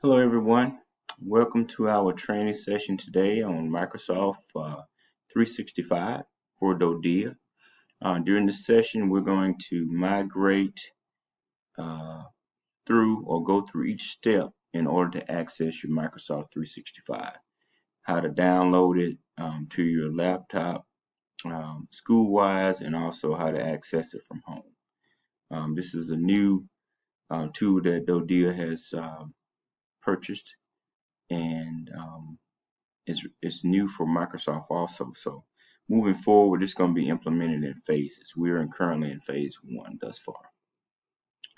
Hello everyone, welcome to our training session today on Microsoft 365 for Dodia. During this session we're going to migrate uh, through or go through each step in order to access your Microsoft 365. How to download it to your laptop school-wise, and also how to access it from home. This is a new tool that Dodia has purchased, and it's new for Microsoft also. So moving forward, it's going to be implemented in phases. We're currently in phase 1 thus far.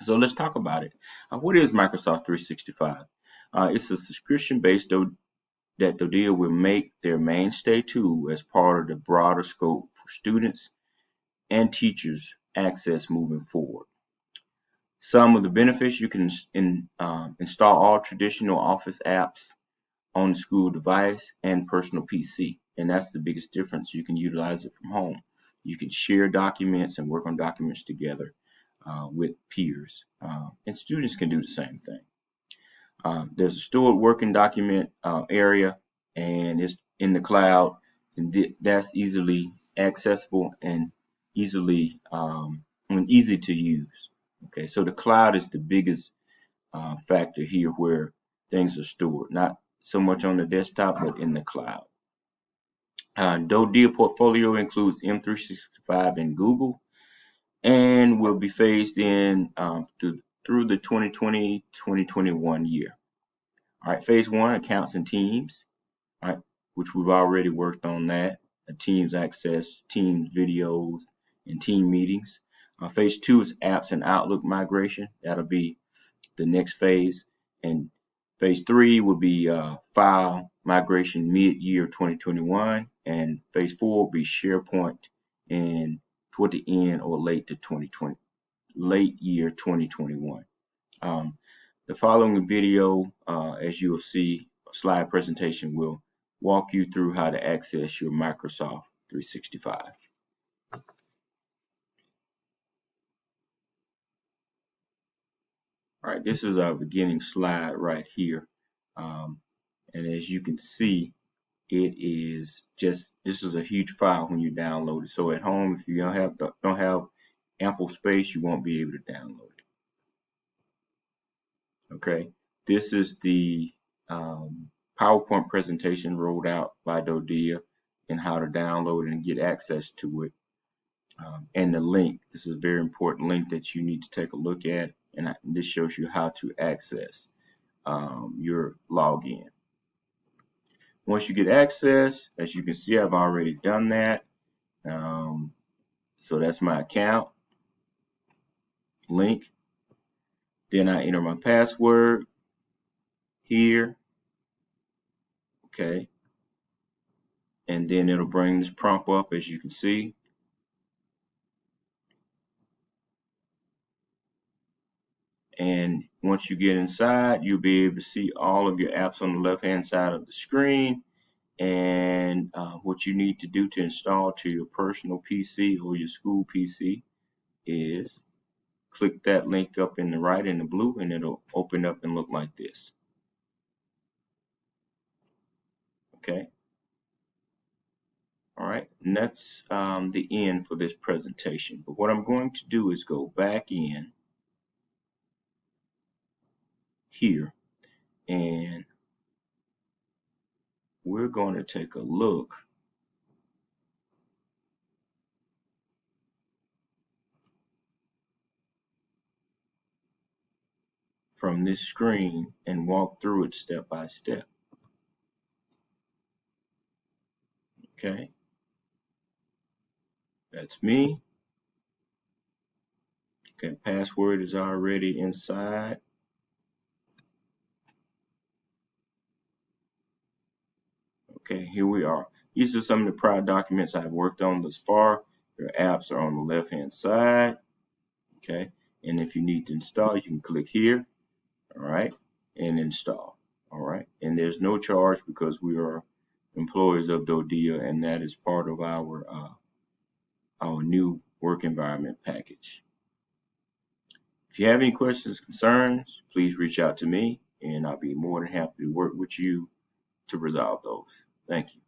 So let's talk about it. What is Microsoft 365? It's a subscription-based that Dodia will make their mainstay tool as part of the broader scope for students and teachers access moving forward. Some of the benefits: you can install all traditional Office apps on the school device and personal PC. And that's the biggest difference. You can utilize it from home. You can share documents and work on documents together with peers. And students can do the same thing. There's a stored working document area, and it's in the cloud, and that's easily accessible and easy to use. Okay, so the cloud is the biggest factor here, where things are stored, not so much on the desktop, but in the cloud. Dodia portfolio includes M365 and Google, and will be phased in through the 2020-2021 year. All right, phase 1, accounts and teams, all right, which we've already worked on that. Teams access, Teams videos, and team meetings. Phase 2 is apps and Outlook migration. That'll be the next phase. And phase 3 will be file migration mid-year 2021, and phase 4 will be SharePoint toward the end or late year 2021. The following video, as you will see, a slide presentation will walk you through how to access your Microsoft 365. All right, this is our beginning slide right here. And as you can see, it is just, this is a huge file when you download it. So at home, if you don't have ample space, you won't be able to download it. Okay, this is the PowerPoint presentation rolled out by Dodia, and how to download it and get access to it. And the link, this is a very important link that you need to take a look at, and this shows you how to access your login. Once you get access, as you can see, I've already done that. So that's my account link. Then I enter my password here. Okay. And then it'll bring this prompt up, as you can see. And once you get inside, you'll be able to see all of your apps on the left-hand side of the screen. And what you need to do to install to your personal PC or your school PC is click that link up in the right in the blue, and it'll open up and look like this. Okay. All right, and that's the end for this presentation. But what I'm going to do is go back in here, and we're going to take a look from this screen and walk through it step by step. Okay, that's me. Okay, password is already inside. Okay, here we are. These are some of the prior documents I've worked on thus far. Your apps are on the left hand side. Okay, and if you need to install, you can click here. All right, and install. All right, and there's no charge because we are employees of Dodia, and that is part of our new work environment package. If you have any questions, concerns, please reach out to me. and I'll be more than happy to work with you to resolve those. Thank you.